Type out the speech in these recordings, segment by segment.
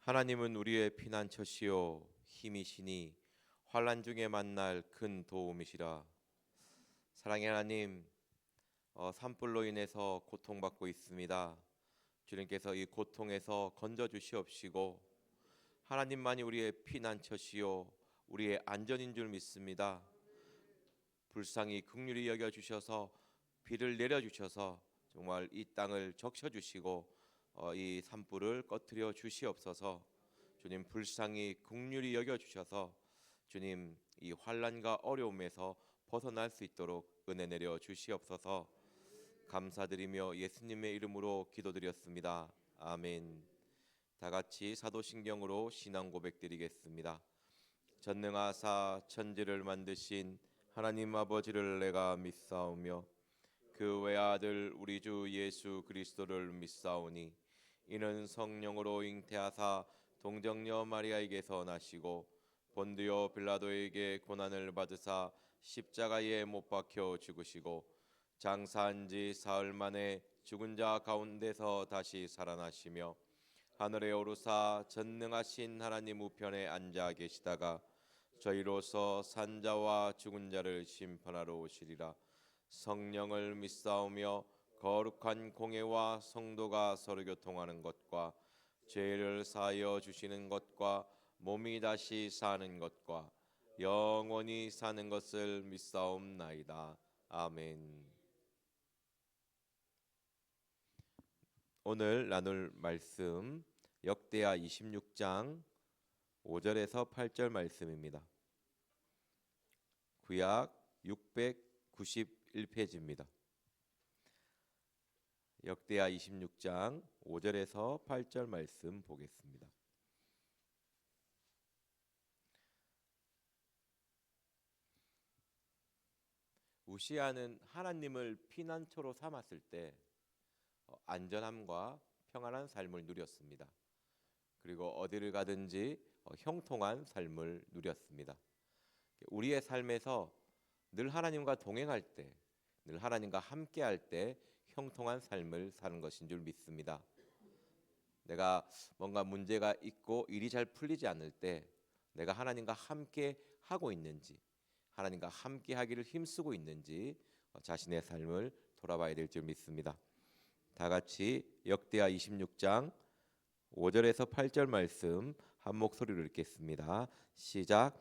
하나님은 우리의 피난처시요 힘이시니 환난 중에 만날 큰 도움이시라. 사랑의 하나님, 산불로 인해서 고통받고 있습니다. 주님께서 이 고통에서 건져 주시옵시고 하나님만이 우리의 피난처시요 우리의 안전인 줄 믿습니다. 불쌍히 긍휼히 여겨 주셔서 비를 내려 주셔서 정말 이 땅을 적셔 주시고 이 산불을 꺼트려 주시옵소서. 주님 불쌍히 긍휼히 여겨 주셔서 주님 이 환난과 어려움에서 벗어날 수 있도록 은혜 내려 주시옵소서. 감사드리며 예수님의 이름으로 기도드렸습니다. 아멘. 다 같이 사도신경으로 신앙 고백드리겠습니다. 전능하사 천지를 만드신 하나님 아버지를 내가 믿사오며 그 외아들 우리 주 예수 그리스도를 믿사오니 이는 성령으로 잉태하사 동정녀 마리아에게서 나시고 본디오 빌라도에게 고난을 받으사 십자가에 못 박혀 죽으시고 장사한 지 사흘 만에 죽은 자 가운데서 다시 살아나시며 하늘에 오르사 전능하신 하나님 우편에 앉아 계시다가 저희로서 산자와 죽은 자를 심판하러 오시리라. 성령을 믿사오며 거룩한 공회와 성도가 서로 교통하는 것과 죄를 사하여 주시는 것과 몸이 다시 사는 것과 영원히 사는 것을 믿사옵나이다. 아멘. 오늘 나눌 말씀 역대하 26장 5절에서 8절 말씀입니다. 구약 691페이지입니다. 역대하 26장 5절에서 8절 말씀 보겠습니다. 우시아는 하나님을 피난처로 삼았을 때 안전함과 평안한 삶을 누렸습니다. 그리고 어디를 가든지 형통한 삶을 누렸습니다. 우리의 삶에서 늘 하나님과 동행할 때, 늘 하나님과 함께할 때 형통한 삶을 사는 것인 줄 믿습니다. 내가 뭔가 문제가 있고 일이 잘 풀리지 않을 때 내가 하나님과 함께 하고 있는지, 하나님과 함께 하기를 힘쓰고 있는지 자신의 삶을 돌아봐야 될 줄 믿습니다. 다 같이 역대하 26장 5절에서 8절 말씀 한 목소리로 읽겠습니다. 시작.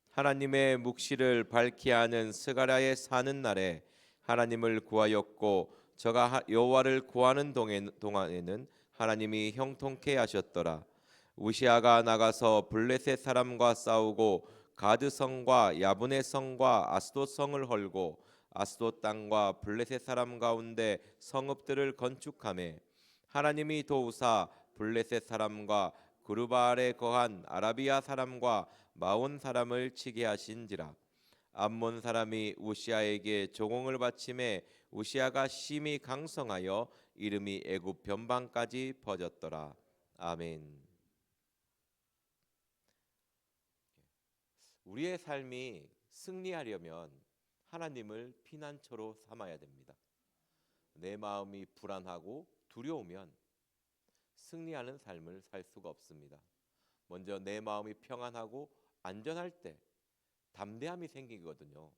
하나님의 묵시를 밝히 하는 스가랴에 사는 날에 하나님을 구하였고 저가 여호와를 구하는 동안에는 하나님이 형통케 하셨더라. 우시아가 나가서 블레셋 사람과 싸우고 가드 성과 야분의 성과 아스돗 성을 헐고 아스돗 땅과 블레셋 사람 가운데 성읍들을 건축하매 하나님이 도우사 블레셋 사람과 구르바알에 거한 아라비아 사람과 마온 사람을 치게 하신지라. 암몬 사람이 우시아에게 조공을 바치매 우시아가 심히 강성하여 이름이 애굽 변방까지 퍼졌더라. 아멘. 우리의 삶이 승리하려면 하나님을 피난처로 삼아야 됩니다. 내 마음이 불안하고 두려우면 승리하는 삶을 살 수가 없습니다. 먼저 내 마음이 평안하고 안전할 때 담대함이 생기거든요.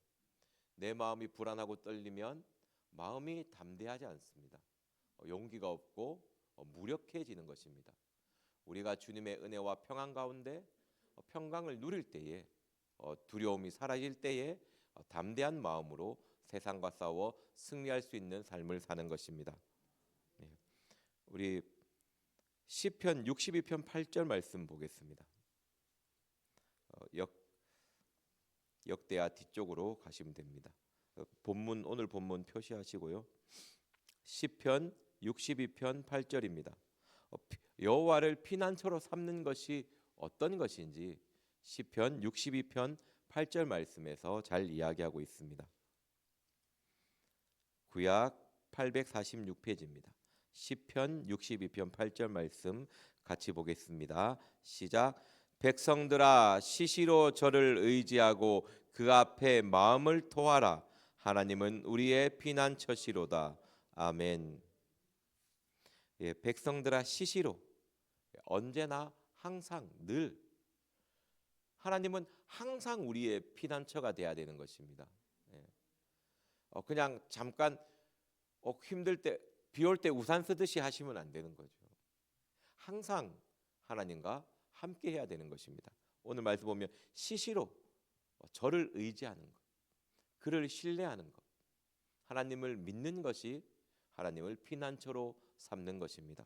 내 마음이 불안하고 떨리면 마음이 담대하지 않습니다. 용기가 없고 무력해지는 것입니다. 우리가 주님의 은혜와 평안 가운데 평강을 누릴 때에 두려움이 사라질 때에 담대한 마음으로 세상과 싸워 승리할 수 있는 삶을 사는 것입니다. 우리 시편 62편 8절 말씀 보겠습니다. 역대하 뒤쪽으로 가시면 됩니다. 오늘 본문 표시하시고요. 시편 62편 8절입니다. 여호와를 피난처로 삼는 것이 어떤 것인지 시편 62편 8절 말씀에서 잘 이야기하고 있습니다. 구약 846페이지입니다. 시편 62편 8절 말씀 같이 보겠습니다. 시작. 백성들아 시시로 저를 의지하고 그 앞에 마음을 토하라. 하나님은 우리의 피난처시로다. 아멘. 백성들아 시시로 언제나 항상 늘 하나님은 항상 우리의 피난처가 돼야 되는 것입니다. 예. 그냥 잠깐 힘들 때, 비 올 때 우산 쓰듯이 하시면 안 되는 거죠. 항상 하나님과 함께 해야 되는 것입니다. 오늘 말씀 보면 시시로 저를 의지하는 것, 그를 신뢰하는 것, 하나님을 믿는 것이 하나님을 피난처로 삼는 것입니다.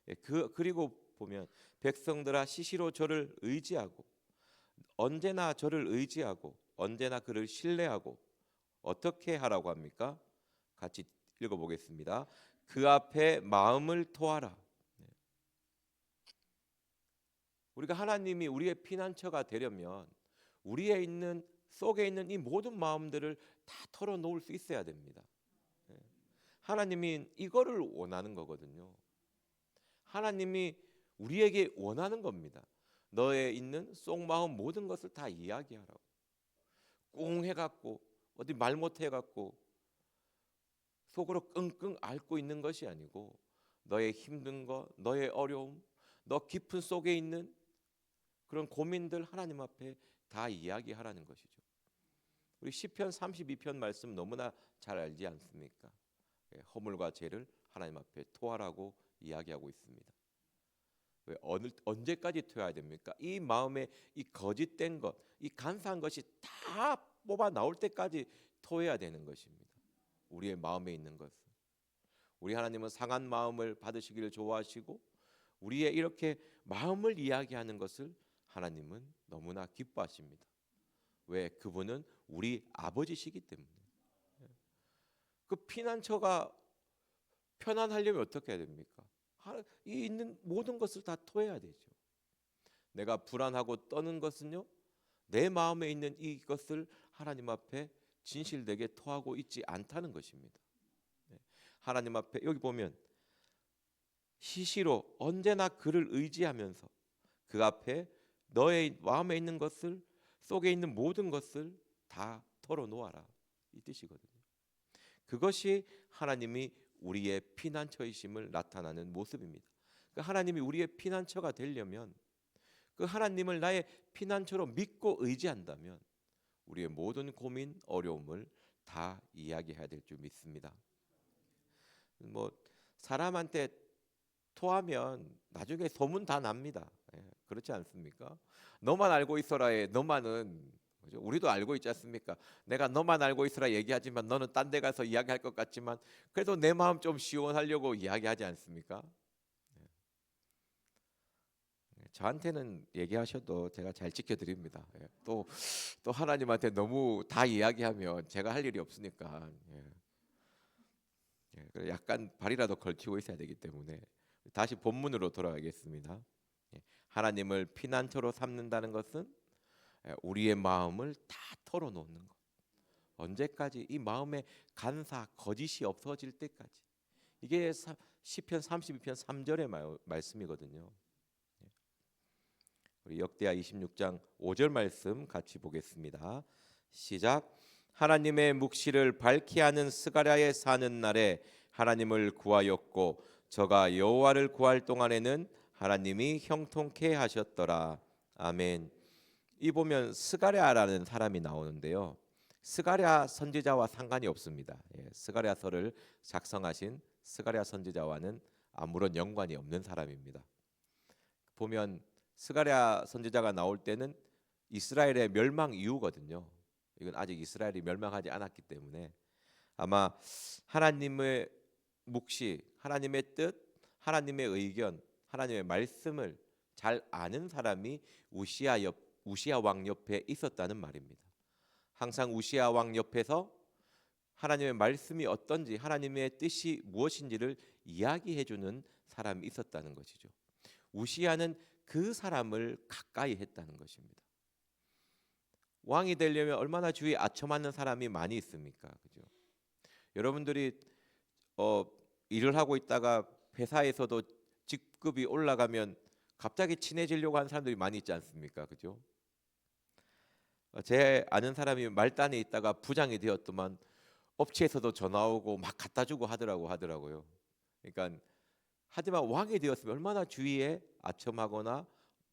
예, 그리고 보면 백성들아 시시로 저를 의지하고 언제나 저를 의지하고 언제나 그를 신뢰하고 어떻게 하라고 합니까? 같이 읽어보겠습니다. 그 앞에 마음을 토하라. 우리가 하나님이 우리의 피난처가 되려면 우리의 있는 속에 있는 이 모든 마음들을 다 털어놓을 수 있어야 됩니다. 하나님이 이거를 원하는 거거든요. 하나님이 우리에게 원하는 겁니다. 너의 있는 속마음 모든 것을 다 이야기하라고. 꽁 해갖고 어디 말 못해갖고 속으로 끙끙 앓고 있는 것이 아니고 너의 힘든 것, 너의 어려움, 너 깊은 속에 있는 그런 고민들 하나님 앞에 다 이야기하라는 것이죠. 우리 시편 32편 말씀 너무나 잘 알지 않습니까? 허물과 죄를 하나님 앞에 토하라고 이야기하고 있습니다. 왜 언제까지 토해야 됩니까? 이 마음에 이 거짓된 것, 이 간사한 것이 다 뽑아 나올 때까지 토해야 되는 것입니다. 우리의 마음에 있는 것을. 우리 하나님은 상한 마음을 받으시기를 좋아하시고 우리의 이렇게 마음을 이야기하는 것을 하나님은 너무나 기뻐하십니다. 왜? 그분은 우리 아버지시기 때문에. 그 피난처가 편안하려면 어떻게 해야 됩니까? 이 있는 모든 것을 다 토해야 되죠. 내가 불안하고 떠는 것은요, 내 마음에 있는 이것을 하나님 앞에 진실되게 토하고 있지 않다는 것입니다. 하나님 앞에 여기 보면 시시로 언제나 그를 의지하면서 그 앞에 너의 마음에 있는 것을 속에 있는 모든 것을 다 털어놓아라 이 뜻이거든요. 그것이 하나님이 우리의 피난처이심을 나타나는 모습입니다. 그 하나님이 우리의 피난처가 되려면 그 하나님을 나의 피난처로 믿고 의지한다면 우리의 모든 고민, 어려움을 다 이야기해야 될 줄 믿습니다. 뭐 사람한테 토하면 나중에 소문 다 납니다. 그렇지 않습니까? 너만 알고 있어라에 너만은 그죠? 우리도 알고 있지 않습니까? 내가 너만 알고 있어라 얘기하지만 너는 딴 데 가서 이야기할 것 같지만 그래도 내 마음 좀 시원하려고 이야기하지 않습니까? 저한테는 얘기하셔도 제가 잘 지켜드립니다. 또 하나님한테 너무 다 이야기하면 제가 할 일이 없으니까 약간 발이라도 걸치고 있어야 되기 때문에 다시 본문으로 돌아가겠습니다. 하나님을 피난처로 삼는다는 것은 우리의 마음을 다 털어놓는 것. 언제까지? 이 마음에 간사, 거짓이 없어질 때까지. 이게 시편 32편 3절의 말씀이거든요. 우리 역대하 26장 5절 말씀 같이 보겠습니다. 시작. 하나님의 묵시를 밝히 하는 스가랴에 사는 날에 하나님을 구하였고 저가 여호와를 구할 동안에는 하나님이 형통케 하셨더라. 아멘. 이 보면 스가랴라는 사람이 나오는데요. 스가랴 선지자와 상관이 없습니다. 스가랴서를 작성하신 스가랴 선지자와는 아무런 연관이 없는 사람입니다. 보면 스가랴 선지자가 나올 때는 이스라엘의 멸망 이후거든요. 이건 아직 이스라엘이 멸망하지 않았기 때문에 아마 하나님의 묵시, 하나님의 뜻, 하나님의 의견, 하나님의 말씀을 잘 아는 사람이 우시야 왕 옆에 있었다는 말입니다. 항상 우시야 왕 옆에서 하나님의 말씀이 어떤지, 하나님의 뜻이 무엇인지를 이야기해주는 사람이 있었다는 것이죠. 우시야는 그 사람을 가까이 했다는 것입니다. 왕이 되려면 얼마나 주위에 아첨하는 사람이 많이 있습니까? 그죠? 여러분들이 일을 하고 있다가 회사에서도 직급이 올라가면 갑자기 친해지려고 하는 사람들이 많이 있지 않습니까? 그죠? 제 아는 사람이 말단에 있다가 부장이 되었더만 업체에서도 전화 오고 막 갖다 주고 하더라고요. 그러니까 하지만 왕이 되었으면 얼마나 주위에 아첨하거나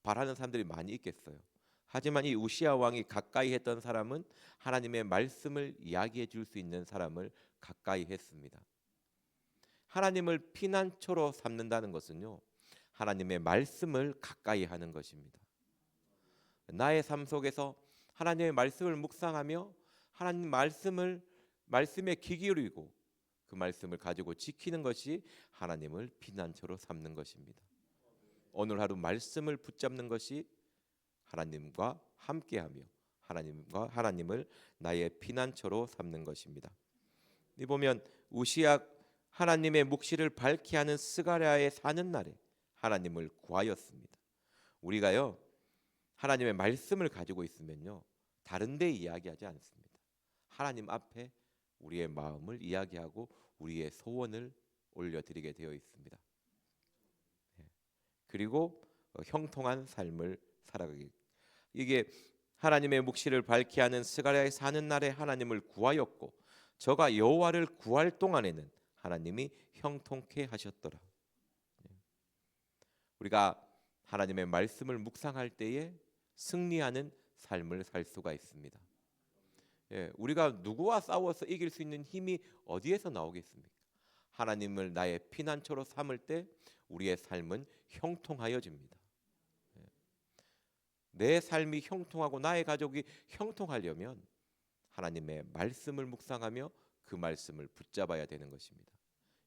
바라는 사람들이 많이 있겠어요. 하지만 이 우시아 왕이 가까이 했던 사람은 하나님의 말씀을 이야기해 줄 수 있는 사람을 가까이 했습니다. 하나님을 피난처로 삼는다는 것은요, 하나님의 말씀을 가까이 하는 것입니다. 나의 삶 속에서 하나님의 말씀을 묵상하며 하나님 말씀에 귀 기울이고 그 말씀을 가지고 지키는 것이 하나님을 피난처로 삼는 것입니다. 오늘 하루 말씀을 붙잡는 것이 하나님과 함께하며 하나님을 나의 피난처로 삼는 것입니다. 이 보면 우시야 하나님의 묵시를 밝게 하는 스가랴의 사는 날에 하나님을 구하였습니다. 우리가요, 하나님의 말씀을 가지고 있으면요, 다른 데 이야기하지 않습니다. 하나님 앞에 우리의 마음을 이야기하고 우리의 소원을 올려드리게 되어 있습니다. 그리고 형통한 삶을 살아가기. 이게 하나님의 묵시를 밝게 하는 스가랴의 사는 날에 하나님을 구하였고, 저가 여호와를 구할 동안에는 하나님이 형통케 하셨더라. 우리가 하나님의 말씀을 묵상할 때에 승리하는 삶을 살 수가 있습니다. 우리가 누구와 싸워서 이길 수 있는 힘이 어디에서 나오겠습니까? 하나님을 나의 피난처로 삼을 때 우리의 삶은 형통하여집니다. 내 삶이 형통하고 나의 가족이 형통하려면 하나님의 말씀을 묵상하며 그 말씀을 붙잡아야 되는 것입니다.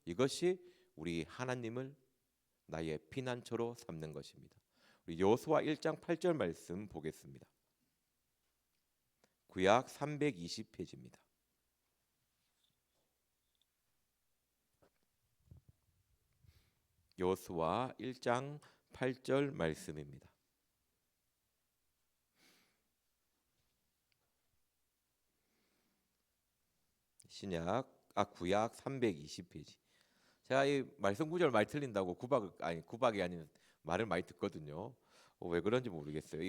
이것이 우리 하나님을 나의 피난처로 삼는 것입니다. 우리 여호수아 1장 8절 말씀 보겠습니다. 구약 320페이지입니다. 여호수아 1장 8절 말씀입니다. 구약 320페이지. 제가 이 말씀 구절 많이 틀린다고 구박이 아닌 말을 많이 듣거든요. 왜 그런지 모르겠어요.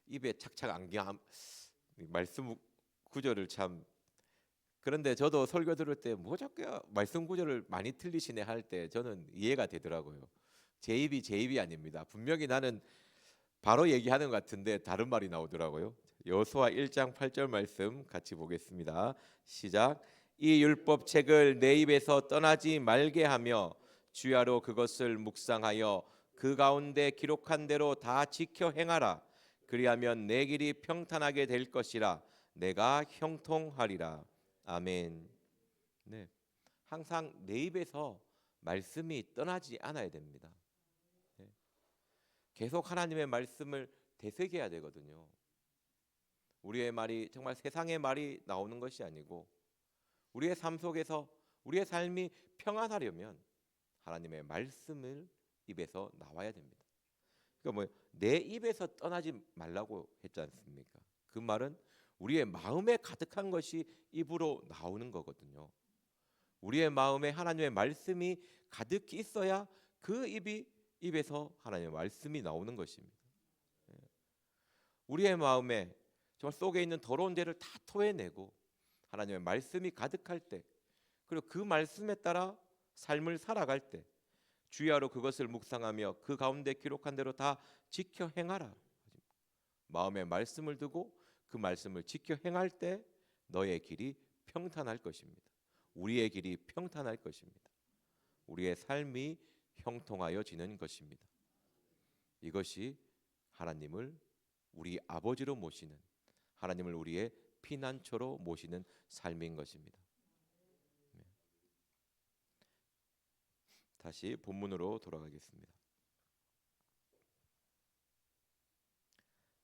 입에 착착 안겨 말씀 구절을 참. 그런데 저도 설교 들을 때 뭐 자꾸 말씀 구절을 많이 틀리시네 할 때 저는 이해가 되더라고요. 제 입이 아닙니다. 분명히 나는 바로 얘기하는 것 같은데 다른 말이 나오더라고요. 여호수아 1장 8절 말씀 같이 보겠습니다. 시작. 이 율법책을 내 입에서 떠나지 말게 하며 주야로 그것을 묵상하여 그 가운데 기록한 대로 다 지켜 행하라. 그리하면 내 길이 평탄하게 될 것이라. 내가 형통하리라. 아멘. 네, 항상 내 입에서 말씀이 떠나지 않아야 됩니다. 네. 계속 하나님의 말씀을 되새겨야 되거든요. 우리의 말이 정말 세상의 말이 나오는 것이 아니고 우리의 삶 속에서 우리의 삶이 평안하려면 하나님의 말씀을 입에서 나와야 됩니다. 그러니까 내 입에서 떠나지 말라고 했지 않습니까? 그 말은 우리의 마음에 가득한 것이 입으로 나오는 거거든요. 우리의 마음에 하나님의 말씀이 가득히 있어야 그 입에서 하나님의 말씀이 나오는 것입니다. 우리의 마음에 정말 속에 있는 더러운 죄를 다 토해내고 하나님의 말씀이 가득할 때, 그리고 그 말씀에 따라 삶을 살아갈 때 주야로 그것을 묵상하며 그 가운데 기록한 대로 다 지켜 행하라. 마음에 말씀을 두고 그 말씀을 지켜 행할 때 너의 길이 평탄할 것입니다. 우리의 길이 평탄할 것입니다. 우리의 삶이 형통하여지는 것입니다. 이것이 하나님을 우리 아버지로 모시는, 하나님을 우리의 피난처로 모시는 삶인 것입니다. 다시 본문으로 돌아가겠습니다.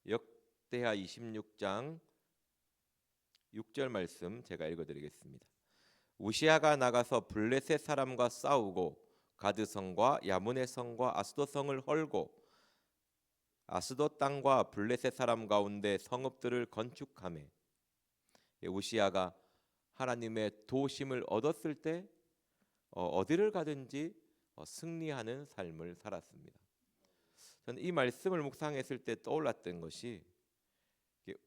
역대하 26장 6절 말씀 제가 읽어드리겠습니다. 우시아가 나가서 블레셋 사람과 싸우고 가드성과 야문의 성과 아스돗 성을 헐고 아스돗 땅과 블레셋 사람 가운데 성읍들을 건축하매, 우시아가 하나님의 도심을 얻었을 때 어디를 가든지 승리하는 삶을 살았습니다. 저는 이 말씀을 묵상했을 때 떠올랐던 것이,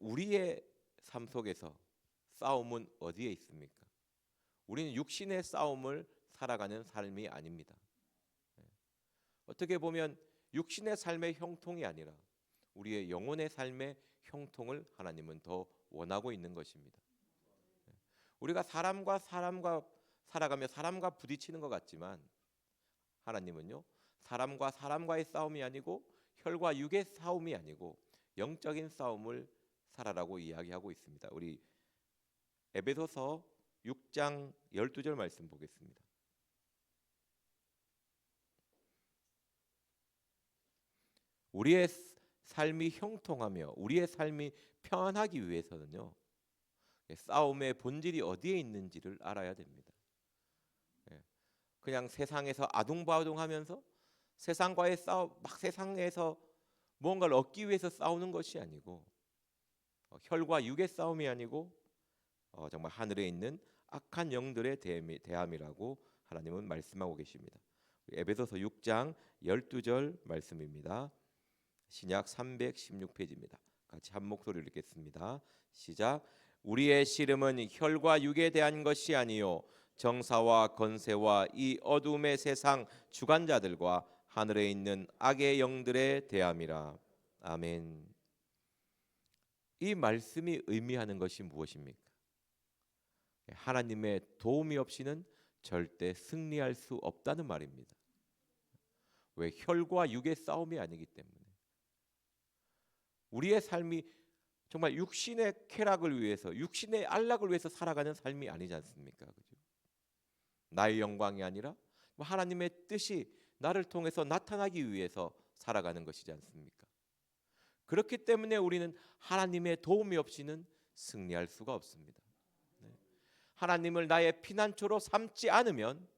우리의 삶 속에서 싸움은 어디에 있습니까? 우리는 육신의 싸움을 살아가는 삶이 아닙니다. 어떻게 보면 육신의 삶의 형통이 아니라 우리의 영혼의 삶의 형통을 하나님은 더 원하고 있는 것입니다. 우리가 사람과 살아가며 사람과 부딪히는 것 같지만 하나님은요, 사람과 사람과의 싸움이 아니고 혈과 육의 싸움이 아니고 영적인 싸움을 살아라고 이야기하고 있습니다. 우리 에베소서 6장 12절 말씀 보겠습니다. 우리의 삶이 형통하며 우리의 삶이 평안하기 위해서는요, 싸움의 본질이 어디에 있는지를 알아야 됩니다. 그냥 세상에서 아둥바둥하면서 세상과의 싸움, 막 세상에서 무언가를 얻기 위해서 싸우는 것이 아니고 혈과 육의 싸움이 아니고 정말 하늘에 있는 악한 영들의 대함이라고 하나님은 말씀하고 계십니다. 에베소서 6장 12절 말씀입니다. 신약 316페이지입니다. 같이 한 목소리로 읽겠습니다. 시작. 우리의 씨름은 혈과 육에 대한 것이 아니요 정사와 권세와 이 어둠의 세상 주관자들과 하늘에 있는 악의 영들에 대함이라. 아멘. 이 말씀이 의미하는 것이 무엇입니까? 하나님의 도움이 없이는 절대 승리할 수 없다는 말입니다. 왜? 혈과 육의 싸움이 아니기 때문에. 우리의 삶이 정말 육신의 쾌락을 위해서, 육신의 안락을 위해서 살아가는 삶이 아니지 않습니까? 그죠? 나의 영광이 아니라 하나님의 뜻이 나를 통해서 나타나기 위해서 살아가는 것이지 않습니까? 그렇기 때문에 우리는 하나님의 도움이 없이는 승리할 수가 없습니다. 하나님을 나의 피난처로 삼지 않으면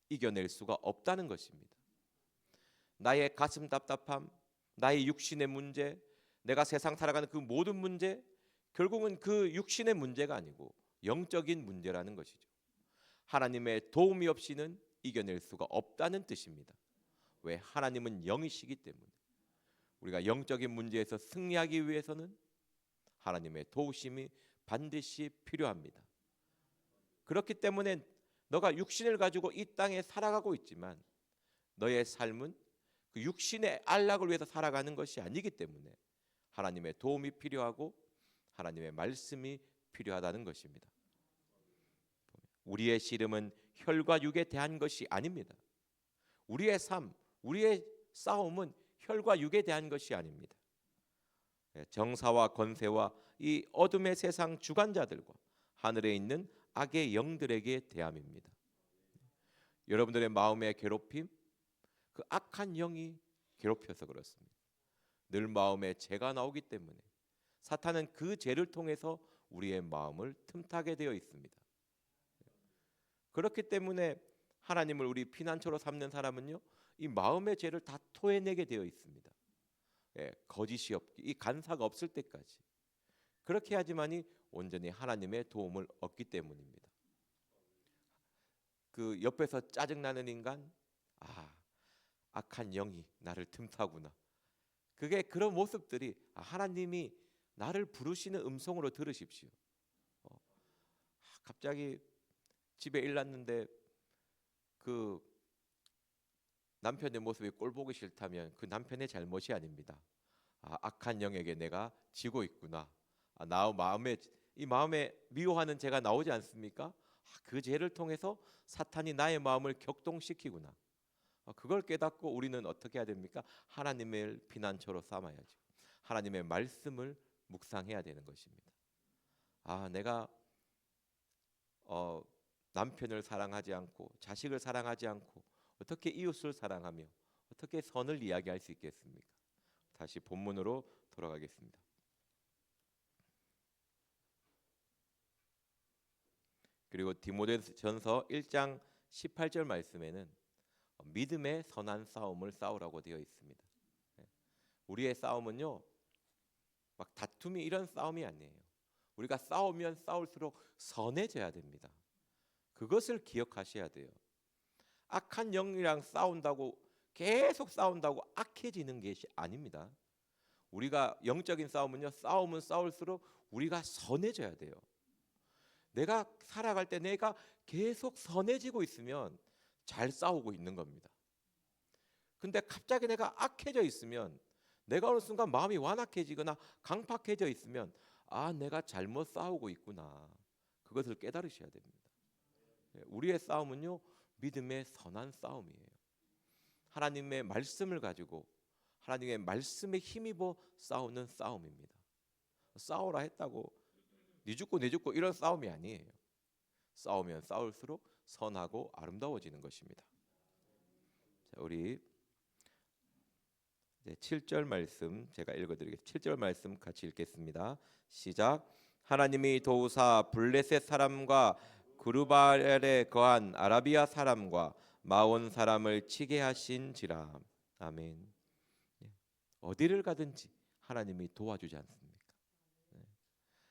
이겨낼 수가 없다는 것입니다. 나의 가슴 답답함, 나의 육신의 문제, 내가 세상 살아가는 그 모든 문제, 결국은 그 육신의 문제가 아니고 영적인 문제라는 것이죠. 하나님의 도움이 없이는 이겨낼 수가 없다는 뜻입니다. 왜? 하나님은 영이시기 때문에. 우리가 영적인 문제에서 승리하기 위해서는 하나님의 도우심이 반드시 필요합니다. 그렇기 때문에 너가 육신을 가지고 이 땅에 살아가고 있지만 너의 삶은 그 육신의 안락을 위해서 살아가는 것이 아니기 때문에 하나님의 도움이 필요하고 하나님의 말씀이 필요하다는 것입니다. 우리의 씨름은 혈과 육에 대한 것이 아닙니다. 우리의 삶, 우리의 싸움은 혈과 육에 대한 것이 아닙니다. 정사와 권세와 이 어둠의 세상 주관자들과 하늘에 있는 악의 영들에게 대함입니다. 여러분들의 마음의 괴롭힘, 그 악한 영이 괴롭혀서 그렇습니다. 늘 마음에 죄가 나오기 때문에 사탄은 그 죄를 통해서 우리의 마음을 틈타게 되어 있습니다. 그렇기 때문에 하나님을 우리 피난처로 삼는 사람은요, 이 마음의 죄를 다 토해내게 되어 있습니다. 거짓이 없기, 이 간사가 없을 때까지 그렇게 하지만이 온전히 하나님의 도움을 얻기 때문입니다. 그 옆에서 짜증나는 인간, 악한 영이 나를 틈타구나. 그게 그런 모습들이 하나님이 나를 부르시는 음성으로 들으십시오. 갑자기 집에 일 났는데 그 남편의 모습이 꼴 보기 싫다면 그 남편의 잘못이 아닙니다. 악한 영에게 내가 지고 있구나. 이 마음에 미워하는 죄가 나오지 않습니까? 그 죄를 통해서 사탄이 나의 마음을 격동시키구나. 그걸 깨닫고 우리는 어떻게 해야 됩니까? 하나님을 피난처로 삼아야죠. 하나님의 말씀을 묵상해야 되는 것입니다. 내가 남편을 사랑하지 않고 자식을 사랑하지 않고 어떻게 이웃을 사랑하며 어떻게 선을 이야기할 수 있겠습니까? 다시 본문으로 돌아가겠습니다. 그리고 디모데전서 1장 18절 말씀에는 믿음의 선한 싸움을 싸우라고 되어 있습니다. 우리의 싸움은요, 막 다툼이 이런 싸움이 아니에요. 우리가 싸우면 싸울수록 선해져야 됩니다. 그것을 기억하셔야 돼요. 악한 영이랑 계속 싸운다고 악해지는 것이 아닙니다. 우리가 영적인 싸움은요, 싸우면 싸울수록 우리가 선해져야 돼요. 내가 살아갈 때 내가 계속 선해지고 있으면 잘 싸우고 있는 겁니다. 근데 갑자기 내가 악해져 있으면, 내가 어느 순간 마음이 완악해지거나 강팍해져 있으면 내가 잘못 싸우고 있구나. 그것을 깨달으셔야 됩니다. 우리의 싸움은요, 믿음의 선한 싸움이에요. 하나님의 말씀을 가지고 하나님의 말씀에 힘입어 싸우는 싸움입니다. 싸우라 했다고 네 죽고 내 죽고 이런 싸움이 아니에요. 싸우면 싸울수록 선하고 아름다워지는 것입니다. 자, 우리 7절 말씀 제가 읽어드리겠습니다. 7절 말씀 같이 읽겠습니다. 시작. 하나님이 도우사 블레셋 사람과 구르발에 거한 아라비아 사람과 마온 사람을 치게 하신지라. 아멘. 어디를 가든지 하나님이 도와주지 않습니까?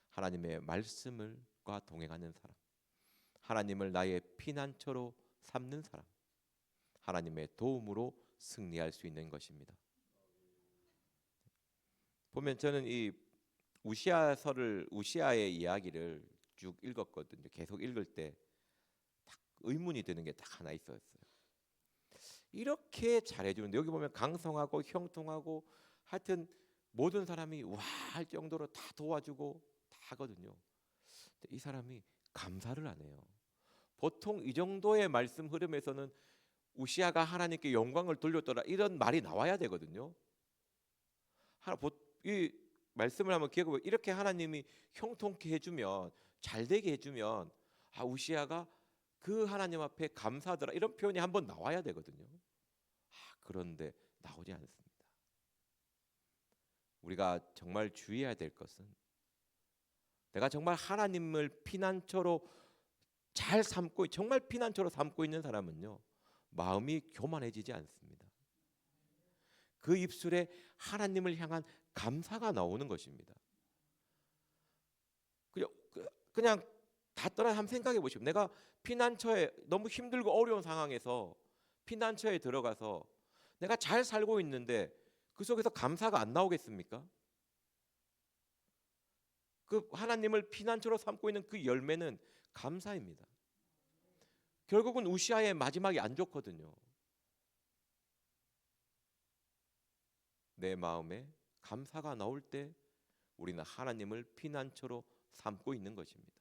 하나님의 말씀을과 동행하는 사람, 하나님을 나의 피난처로 삼는 사람, 하나님의 도움으로 승리할 수 있는 것입니다. 보면 저는 이 우시아의 이야기를 쭉 읽었거든요. 계속 읽을 때 딱 의문이 드는 게 딱 하나 있었어요. 이렇게 잘해주는데, 여기 보면 강성하고 형통하고 하여튼 모든 사람이 와 할 정도로 다 도와주고 다 하거든요. 이 사람이 감사를 안 해요. 보통 이 정도의 말씀 흐름에서는 우시아가 하나님께 영광을 돌렸더라 이런 말이 나와야 되거든요. 이 말씀을 한번 기억해 보면, 이렇게 하나님이 형통케 해주면, 잘되게 해주면 우시아가 그 하나님 앞에 감사하더라 이런 표현이 한번 나와야 되거든요. 그런데 나오지 않습니다. 우리가 정말 주의해야 될 것은, 내가 정말 하나님을 피난처로 잘 삼고, 정말 피난처로 삼고 있는 사람은요, 마음이 교만해지지 않습니다. 그 입술에 하나님을 향한 감사가 나오는 것입니다. 그냥 다 떠나 한번 생각해 보시고, 내가 피난처에 너무 힘들고 어려운 상황에서 피난처에 들어가서 내가 잘 살고 있는데 그 속에서 감사가 안 나오겠습니까? 그 하나님을 피난처로 삼고 있는 그 열매는 감사입니다. 결국은 우시아의 마지막이 안 좋거든요. 내 마음에 감사가 나올 때 우리는 하나님을 피난처로 삼고 있는 것입니다.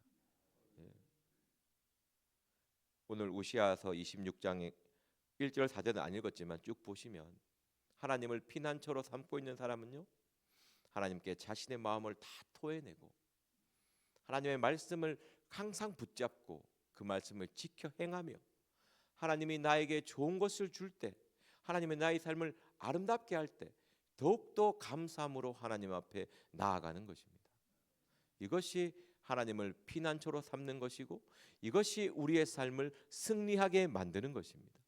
오늘 우시아서 26장에 1절 4절은 안 읽었지만 쭉 보시면, 하나님을 피난처로 삼고 있는 사람은요, 하나님께 자신의 마음을 다 토해내고 하나님의 말씀을 항상 붙잡고 그 말씀을 지켜 행하며, 하나님이 나에게 좋은 것을 줄 때, 하나님의 나의 삶을 아름답게 할 때 더욱더 감사함으로 하나님 앞에 나아가는 것입니다. 이것이 하나님을 피난처로 삼는 것이고, 이것이 우리의 삶을 승리하게 만드는 것입니다.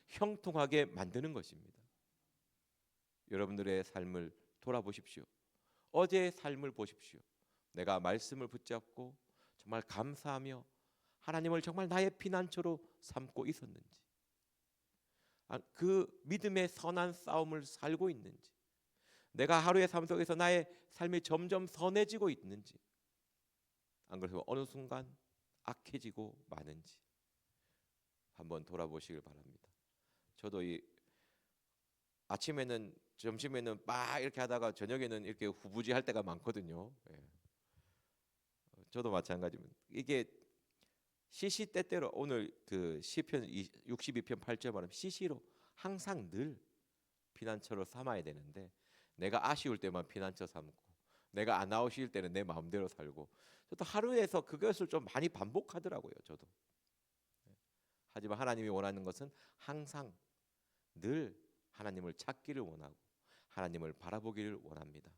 형통하게 만드는 것입니다. 여러분들의 삶을 돌아보십시오. 어제의 삶을 보십시오. 내가 말씀을 붙잡고 정말 감사하며 하나님을 정말 나의 피난처로 삼고 있었는지, 그 믿음의 선한 싸움을 살고 있는지, 내가 하루의 삶 속에서 나의 삶이 점점 선해지고 있는지, 안 그래서 어느 순간 악해지고 마는지 한번 돌아보시길 바랍니다. 저도 이 아침에는, 점심에는 막 이렇게 하다가 저녁에는 이렇게 후부지할 때가 많거든요. 저도 마찬가지입니다. 이게 시시때때로, 오늘 그 시편 62편 8절 말하면 시시로 항상 늘 피난처로 삼아야 되는데, 내가 아쉬울 때만 피난처 삼고 내가 안 아쉬울 때는 내 마음대로 살고, 저도 하루에서 그것을 좀 많이 반복하더라고요. 저도. 하지만 하나님이 원하는 것은 항상 늘 하나님을 찾기를 원하고 하나님을 바라보기를 원합니다.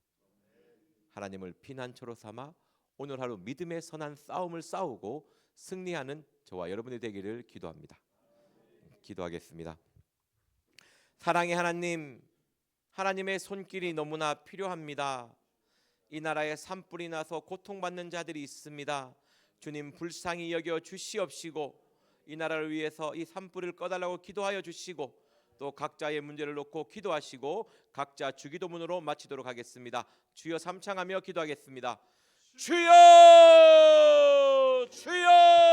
하나님을 피난처로 삼아 오늘 하루 믿음의 선한 싸움을 싸우고 승리하는 저와 여러분이 되기를 기도합니다. 기도하겠습니다. 사랑의 하나님, 하나님의 손길이 너무나 필요합니다. 이 나라에 산불이 나서 고통받는 자들이 있습니다. 주님, 불쌍히 여겨 주시옵시고 이 나라를 위해서 이 산불을 꺼달라고 기도하여 주시고, 또 각자의 문제를 놓고 기도하시고 각자 주기도문으로 마치도록 하겠습니다. 주여 삼창하며 기도하겠습니다. 주여, 주여.